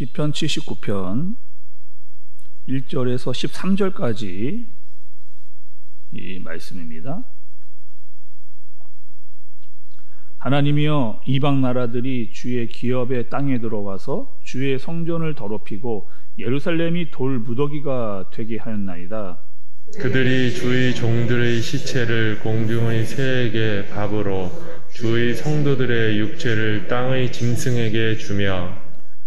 시편 79편 1절에서 13절까지 이 말씀입니다. 하나님이여, 이방 나라들이 주의 기업의 땅에 들어와서 주의 성전을 더럽히고 예루살렘이 돌 무더기가 되게 하였나이다. 그들이 주의 종들의 시체를 공중의 새에게 밥으로 주의 성도들의 육체를 땅의 짐승에게 주며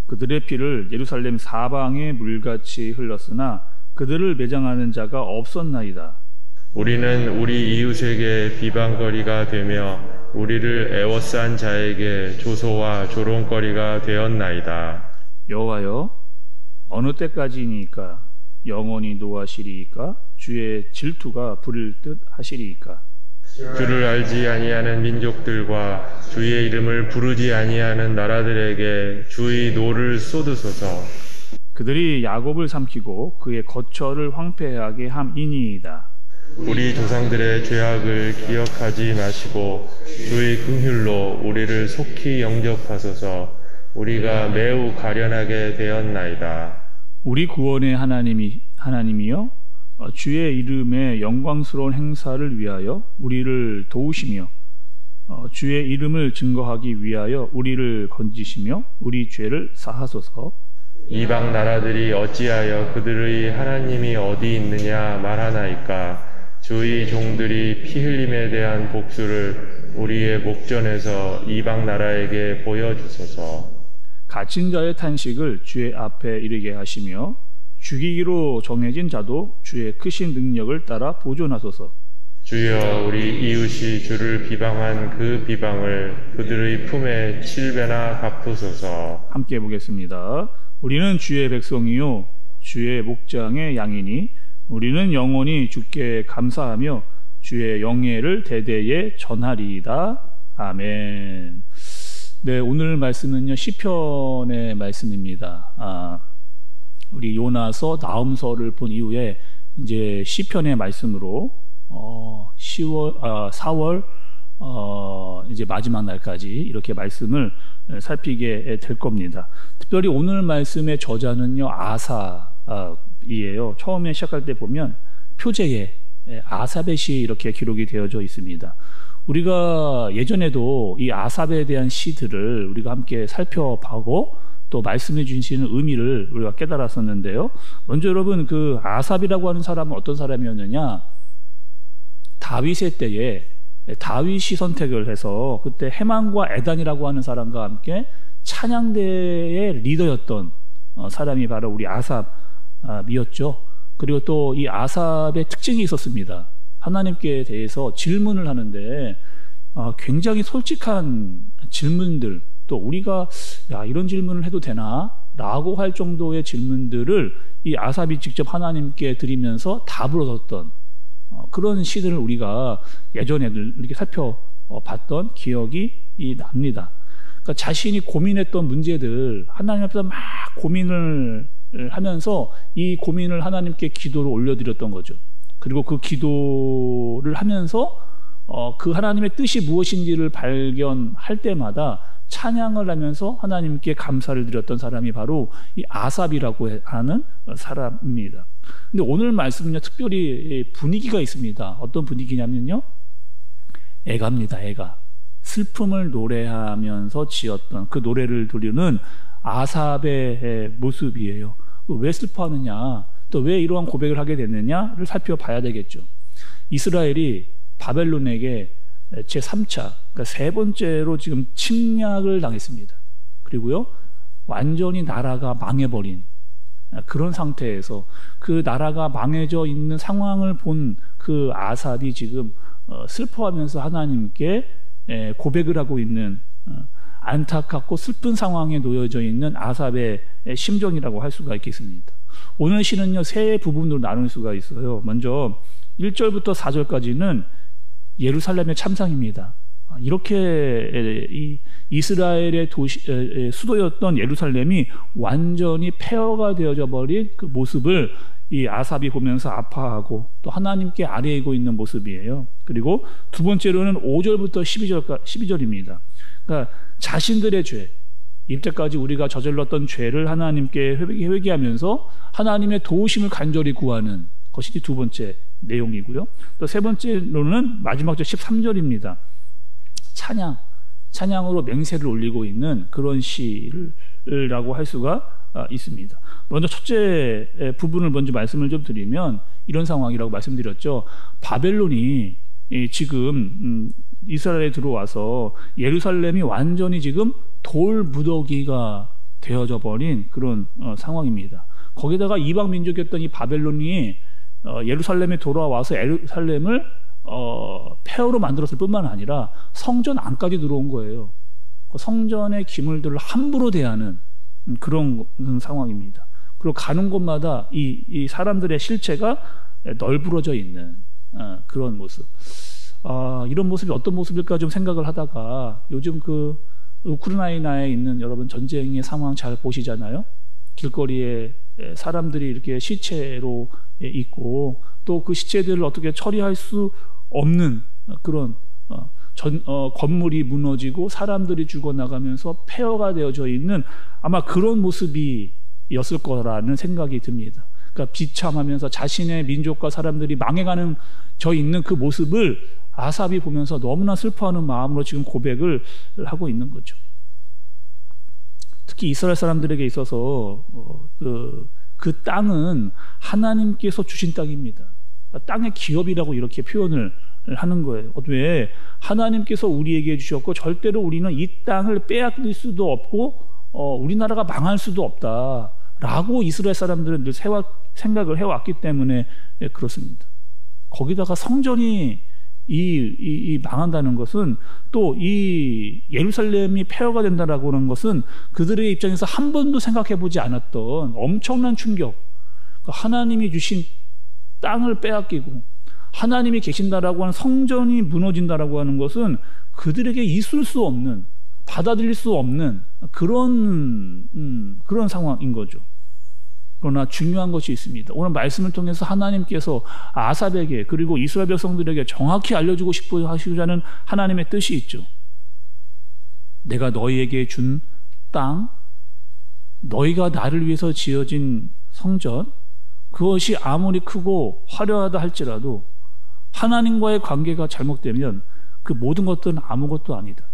그들의 피를 예루살렘 사방에 물같이 흘렀으나 그들을 매장하는 자가 없었나이다. 우리는 우리 이웃에게 비방거리가 되며 우리를 애워싼 자에게 조소와 조롱거리가 되었나이다. 여호와여, 어느 때까지니까 영원히 노하시리이까? 주의 질투가 부릴 듯 하시리이까? 주를 알지 아니하는 민족들과 주의 이름을 부르지 아니하는 나라들에게 주의 노를 쏟으소서. 그들이 야곱을 삼키고 그의 거처를 황폐하게 함이니이다. 우리 조상들의 죄악을 기억하지 마시고 주의 긍휼로 우리를 속히 영접하소서. 우리가 매우 가련하게 되었나이다. 우리 구원의 하나님이여, 주의 이름의 영광스러운 행사를 위하여 우리를 도우시며 주의 이름을 증거하기 위하여 우리를 건지시며 우리 죄를 사하소서. 이방 나라들이 어찌하여 그들의 하나님이 어디 있느냐 말하나이까? 주의 종들이 피 흘림에 대한 복수를 우리의 목전에서 이방 나라에게 보여주소서. 갇힌 자의 탄식을 주의 앞에 이르게 하시며 죽이기로 정해진 자도 주의 크신 능력을 따라 보존하소서. 주여, 우리 이웃이 주를 비방한 그 비방을 그들의 품에 7배나 갚으소서. 함께 보겠습니다. 우리는 주의 백성이요 주의 목장의 양이니 우리는 영원히 주께 감사하며 주의 영예를 대대에 전하리이다. 아멘. 네, 오늘 말씀은요 시편의 말씀입니다. 우리 요나서 나훔서를 본 이후에 이제 시편의 말씀으로 4월 이제 마지막 날까지 이렇게 말씀을 살피게 될 겁니다. 특별히 오늘 말씀의 저자는요 아삽이에요. 처음에 시작할 때 보면 표제에 아삽의 시 이렇게 기록이 되어져 있습니다. 우리가 예전에도 이 아삽에 대한 시들을 우리가 함께 살펴보고 또 말씀해 주시는 의미를 우리가 깨달았었는데요. 먼저 여러분, 그 아삽이라고 하는 사람은 어떤 사람이었느냐? 다윗의 때에 다윗이 선택을 해서 그때 헤만과 에단이라고 하는 사람과 함께 찬양대의 리더였던 사람이 바로 우리 아삽이었죠. 그리고 또 이 아삽의 특징이 있었습니다. 하나님께 대해서 질문을 하는데 굉장히 솔직한 질문들, 또 우리가 이런 질문을 해도 되나? 라고 할 정도의 질문들을 이 아삽이 직접 하나님께 드리면서 답을 얻었던 그런 시들을 우리가 예전에 이렇게 살펴봤던 기억이 납니다. 그러니까 자신이 고민했던 문제들 하나님 앞에서 막 고민을 하면서 이 고민을 하나님께 기도로 올려드렸던 거죠. 그리고 그 기도를 하면서 그 하나님의 뜻이 무엇인지를 발견할 때마다 찬양을 하면서 하나님께 감사를 드렸던 사람이 바로 이 아삽이라고 하는 사람입니다. 근데 오늘 말씀은요 특별히 분위기가 있습니다. 어떤 분위기냐면요, 애가입니다. 애가 슬픔을 노래하면서 지었던 그 노래를 부르는 아삽의 모습이에요. 왜 슬퍼하느냐, 또 왜 이러한 고백을 하게 됐느냐를 살펴봐야 되겠죠. 이스라엘이 바벨론에게 제3차, 그러니까 세 번째로 지금 침략을 당했습니다. 그리고요 완전히 나라가 망해버린 그런 상태에서 그 나라가 망해져 있는 상황을 본 그 아삽이 지금 슬퍼하면서 하나님께 고백을 하고 있는 안타깝고 슬픈 상황에 놓여져 있는 아삽의 심정이라고 할 수가 있겠습니다. 오늘 시는요 세 부분으로 나눌 수가 있어요. 먼저 1절부터 4절까지는 예루살렘의 참상입니다. 이렇게 이 이스라엘의 수도였던 예루살렘이 완전히 폐허가 되어져 버린 그 모습을 이 아삽이 보면서 아파하고 또 하나님께 아뢰고 있는 모습이에요. 그리고 두 번째로는 5절부터 12절입니다. 그러니까 자신들의 죄, 이때까지 우리가 저질렀던 죄를 하나님께 회개하면서 하나님의 도우심을 간절히 구하는 것이 두 번째 내용이고요. 또 세 번째로는 마지막 절 13절입니다. 찬양으로 맹세를 올리고 있는 그런 시라고 할 수가 있습니다. 먼저 첫째 부분을 먼저 말씀을 좀 드리면 이런 상황이라고 말씀드렸죠. 바벨론이 지금 이스라엘에 들어와서 예루살렘이 완전히 지금 돌무더기가 되어져 버린 그런 상황입니다. 거기다가 이방 민족이었던 이 바벨론이 예루살렘에 돌아와서 예루살렘을 폐허로 만들었을 뿐만 아니라 성전 안까지 들어온 거예요. 성전의 기물들을 함부로 대하는 그런 상황입니다. 그리고 가는 곳마다 이 사람들의 실체가 널브러져 있는 그런 모습. 이런 모습이 어떤 모습일까 좀 생각을 하다가 요즘 그 우크라이나에 있는 여러분 전쟁의 상황 잘 보시잖아요. 길거리에 사람들이 이렇게 시체로 있고 또 그 시체들을 어떻게 처리할 수 없는 그런 건물이 무너지고 사람들이 죽어나가면서 폐허가 되어져 있는 아마 그런 모습이었을 거라는 생각이 듭니다. 그러니까 비참하면서 자신의 민족과 사람들이 망해가는 저 있는 그 모습을 아삽이 보면서 너무나 슬퍼하는 마음으로 지금 고백을 하고 있는 거죠. 특히 이스라엘 사람들에게 있어서 그 땅은 하나님께서 주신 땅입니다. 땅의 기업이라고 이렇게 표현을 하는 거예요. 왜? 하나님께서 우리에게 주셨고 절대로 우리는 이 땅을 빼앗길 수도 없고 우리나라가 망할 수도 없다라고 이스라엘 사람들은 늘 생각을 해왔기 때문에 그렇습니다. 거기다가 성전이 이 망한다는 것은 또 이 예루살렘이 폐허가 된다라고 하는 것은 그들의 입장에서 한 번도 생각해 보지 않았던 엄청난 충격. 하나님이 주신 땅을 빼앗기고 하나님이 계신다라고 하는 성전이 무너진다라고 하는 것은 그들에게 있을 수 없는, 받아들일 수 없는 그런 상황인 거죠. 그러나 중요한 것이 있습니다. 오늘 말씀을 통해서 하나님께서 아삽에게 그리고 이스라엘 백성들에게 정확히 알려주고 싶어 하시고자 하는 하나님의 뜻이 있죠. 내가 너희에게 준 땅, 너희가 나를 위해서 지어진 성전, 그것이 아무리 크고 화려하다 할지라도 하나님과의 관계가 잘못되면 그 모든 것들은 아무것도 아니다.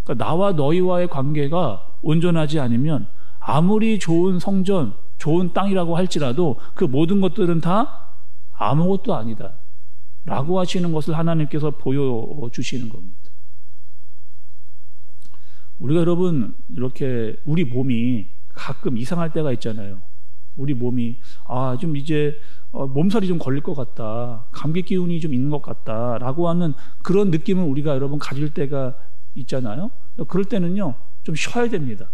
그러니까 나와 너희와의 관계가 온전하지 않으면 아무리 좋은 성전, 좋은 땅이라고 할지라도 그 모든 것들은 다 아무것도 아니다 라고 하시는 것을 하나님께서 보여주시는 겁니다. 우리가 여러분 이렇게 우리 몸이 가끔 이상할 때가 있잖아요. 우리 몸이 좀 이제 몸살이 좀 걸릴 것 같다, 감기 기운이 좀 있는 것 같다 라고 하는 그런 느낌을 우리가 여러분 가질 때가 있잖아요. 그럴 때는요 좀 쉬어야 됩니다.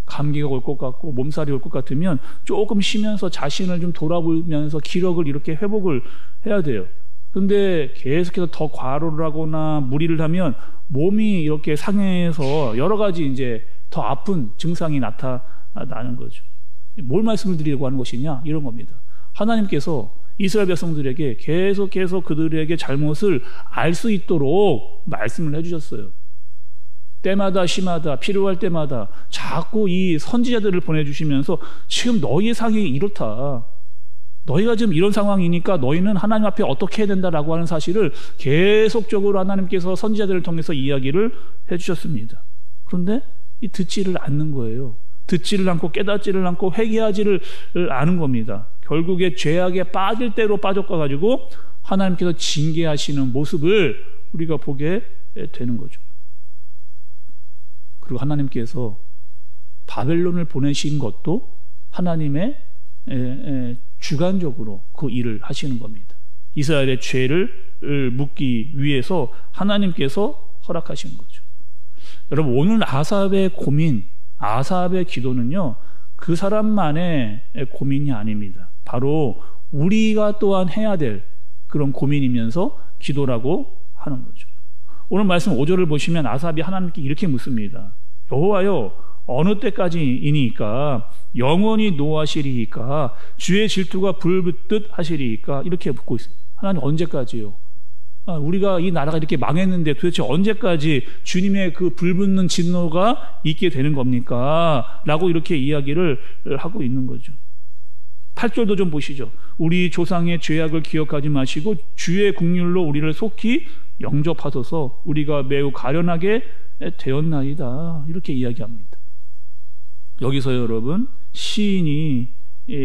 감기가 올 것 같고 몸살이 올 것 같으면 조금 쉬면서 자신을 좀 돌아보면서 기력을 이렇게 회복을 해야 돼요. 근데 계속해서 더 과로를 하거나 무리를 하면 몸이 이렇게 상해서 여러 가지 이제 더 아픈 증상이 나타나는 거죠. 뭘 말씀을 드리려고 하는 것이냐? 이런 겁니다. 하나님께서 이스라엘 백성들에게 계속해서 그들에게 잘못을 알 수 있도록 말씀을 해주셨어요. 때마다 시마다 필요할 때마다 자꾸 이 선지자들을 보내주시면서 지금 너희의 상황이 이렇다, 너희가 지금 이런 상황이니까 너희는 하나님 앞에 어떻게 해야 된다라고 하는 사실을 계속적으로 하나님께서 선지자들을 통해서 이야기를 해주셨습니다. 그런데 이 듣지를 않는 거예요. 듣지를 않고 깨닫지를 않고 회개하지를 않은 겁니다. 결국에 죄악에 빠질 대로 빠져가지고 하나님께서 징계하시는 모습을 우리가 보게 되는 거죠. 그리고 하나님께서 바벨론을 보내신 것도 하나님의 주관적으로 그 일을 하시는 겁니다. 이스라엘의 죄를 묻기 위해서 하나님께서 허락하신 거죠. 여러분 오늘 아삽의 고민, 아삽의 기도는요 그 사람만의 고민이 아닙니다. 바로 우리가 또한 해야 될 그런 고민이면서 기도라고 하는 거죠. 오늘 말씀 5절을 보시면 아삽이 하나님께 이렇게 묻습니다. 여호와여, 어느 때까지이니까 영원히 노하시리이까, 주의 질투가 불붙듯 하시리이까, 이렇게 묻고 있습니다. 하나님 언제까지요? 우리가 이 나라가 이렇게 망했는데 도대체 언제까지 주님의 그 불붙는 진노가 있게 되는 겁니까? 라고 이렇게 이야기를 하고 있는 거죠. 8절도 좀 보시죠. 우리 조상의 죄악을 기억하지 마시고 주의 긍휼로 우리를 속히 영접하소서. 우리가 매우 가련하게 되었나이다. 이렇게 이야기합니다. 여기서 여러분, 시인이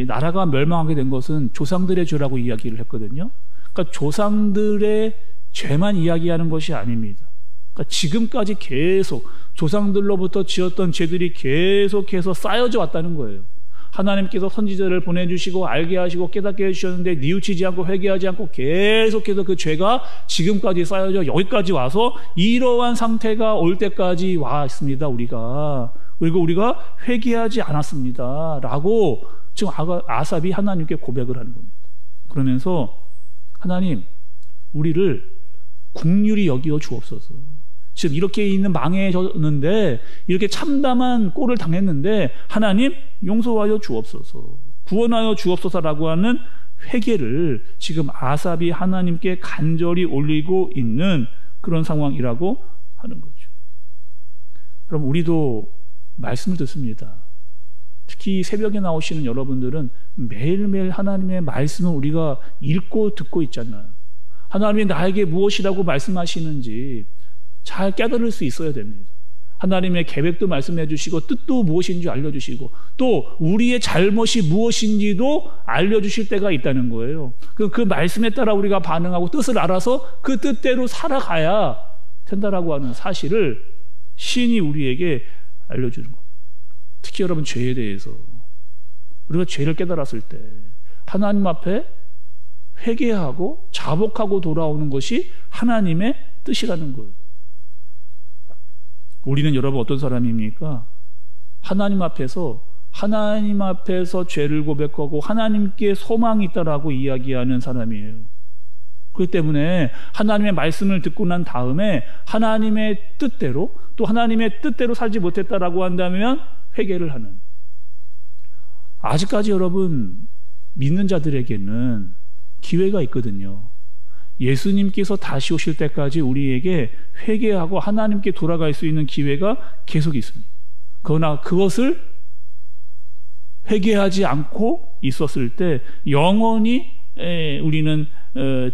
나라가 멸망하게 된 것은 조상들의 죄라고 이야기를 했거든요. 그러니까 조상들의 죄만 이야기하는 것이 아닙니다. 그러니까 지금까지 계속 조상들로부터 지었던 죄들이 계속해서 쌓여져 왔다는 거예요. 하나님께서 선지자를 보내주시고 알게 하시고 깨닫게 해주셨는데 뉘우치지 않고 회개하지 않고 계속해서 그 죄가 지금까지 쌓여져 여기까지 와서 이러한 상태가 올 때까지 와 있습니다. 그리고 우리가 회개하지 않았습니다. 라고 지금 아삽이 하나님께 고백을 하는 겁니다. 그러면서 하나님, 우리를 긍휼히 여기어 주옵소서. 지금 이렇게 있는 망해졌는데, 이렇게 참담한 꼴을 당했는데 하나님 용서하여 주옵소서, 구원하여 주옵소서라고 하는 회개를 지금 아삽이 하나님께 간절히 올리고 있는 그런 상황이라고 하는 거죠. 그럼 우리도 말씀을 듣습니다. 특히 새벽에 나오시는 여러분들은 매일매일 하나님의 말씀을 우리가 읽고 듣고 있잖아요. 하나님이 나에게 무엇이라고 말씀하시는지 잘 깨달을 수 있어야 됩니다. 하나님의 계획도 말씀해 주시고 뜻도 무엇인지 알려주시고 또 우리의 잘못이 무엇인지도 알려주실 때가 있다는 거예요. 그 말씀에 따라 우리가 반응하고 뜻을 알아서 그 뜻대로 살아가야 된다라고 하는 사실을 시인이 우리에게 알려주는 겁니다. 특히 여러분, 죄에 대해서 우리가 죄를 깨달았을 때 하나님 앞에 회개하고 자복하고 돌아오는 것이 하나님의 뜻이라는 거예요. 우리는 여러분 어떤 사람입니까? 하나님 앞에서 죄를 고백하고 하나님께 소망이 있다라고 이야기하는 사람이에요. 그렇기 때문에 하나님의 말씀을 듣고 난 다음에 하나님의 뜻대로, 또 하나님의 뜻대로 살지 못했다라고 한다면 회개를 하는, 아직까지 여러분 믿는 자들에게는 기회가 있거든요. 예수님께서 다시 오실 때까지 우리에게 회개하고 하나님께 돌아갈 수 있는 기회가 계속 있습니다. 그러나 그것을 회개하지 않고 있었을 때 영원히 우리는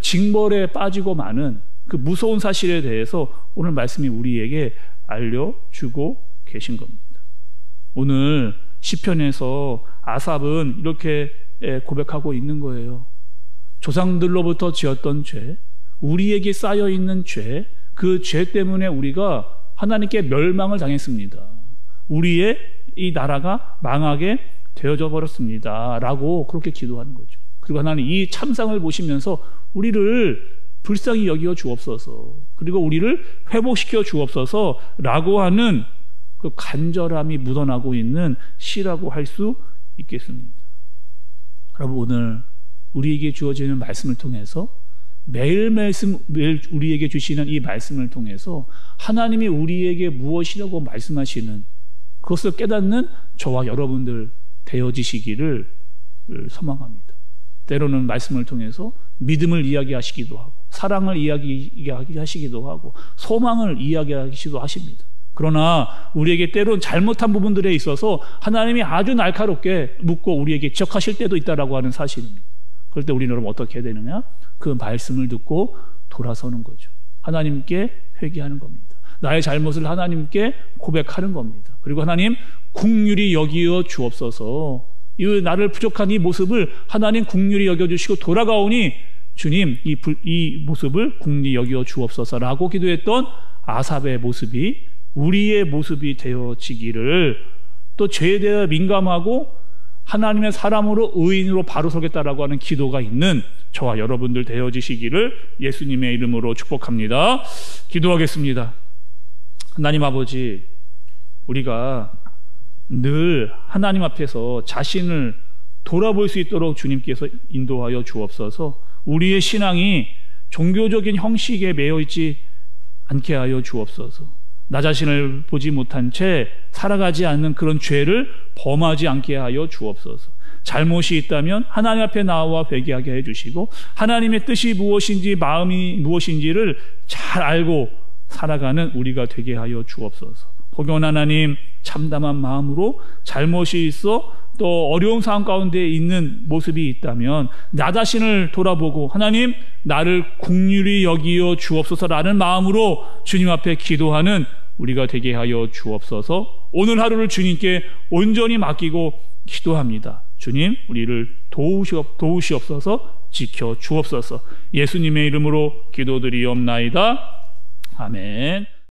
징벌에 빠지고 마는 그 무서운 사실에 대해서 오늘 말씀이 우리에게 알려주고 계신 겁니다. 오늘 시편에서 아삽은 이렇게 고백하고 있는 거예요. 조상들로부터 지었던 죄, 우리에게 쌓여있는 죄, 그 죄 때문에 우리가 하나님께 멸망을 당했습니다. 우리의 이 나라가 망하게 되어져 버렸습니다. 라고 그렇게 기도하는 거죠. 그리고 하나님 이 참상을 보시면서 우리를 불쌍히 여기어 주옵소서, 그리고 우리를 회복시켜 주옵소서 라고 하는 그 간절함이 묻어나고 있는 시라고 할 수 있겠습니다. 여러분, 오늘 우리에게 주어지는 말씀을 통해서 매일 우리에게 주시는 이 말씀을 통해서 하나님이 우리에게 무엇이라고 말씀하시는 그것을 깨닫는 저와 여러분들 되어지시기를 소망합니다. 때로는 말씀을 통해서 믿음을 이야기하시기도 하고 사랑을 이야기하시기도 하고 소망을 이야기하시기도 하십니다. 그러나 우리에게 때론 잘못한 부분들에 있어서 하나님이 아주 날카롭게 묻고 우리에게 지적하실 때도 있다라고 하는 사실입니다. 그럴 때 우리는 어떻게 해야 되느냐? 그 말씀을 듣고 돌아서는 거죠. 하나님께 회개하는 겁니다. 나의 잘못을 하나님께 고백하는 겁니다. 그리고 하나님 긍휼히 여기어 주옵소서, 이 나를 부족한 이 모습을 하나님 긍휼히 여겨주시고 돌아가오니 주님 이 모습을 긍휼히 여기어 주옵소서라고 기도했던 아삽의 모습이 우리의 모습이 되어지기를, 또 죄에 대해 민감하고 하나님의 사람으로 의인으로 바로 서겠다라고 하는 기도가 있는 저와 여러분들 되어지시기를 예수님의 이름으로 축복합니다. 기도하겠습니다. 하나님 아버지, 우리가 늘 하나님 앞에서 자신을 돌아볼 수 있도록 주님께서 인도하여 주옵소서. 우리의 신앙이 종교적인 형식에 매여 있지 않게 하여 주옵소서. 나 자신을 보지 못한 채 살아가지 않는 그런 죄를 범하지 않게 하여 주옵소서. 잘못이 있다면 하나님 앞에 나와 회개하게 해주시고 하나님의 뜻이 무엇인지 마음이 무엇인지를 잘 알고 살아가는 우리가 되게 하여 주옵소서. 혹여 하나님 참담한 마음으로 잘못이 있어 또 어려운 상황 가운데 있는 모습이 있다면 나 자신을 돌아보고 하나님 나를 긍휼히 여기어 주옵소서라는 마음으로 주님 앞에 기도하는 우리가 되게 하여 주옵소서. 오늘 하루를 주님께 온전히 맡기고 기도합니다. 주님 우리를 도우시옵소서, 지켜 주옵소서. 예수님의 이름으로 기도드리옵나이다. 아멘.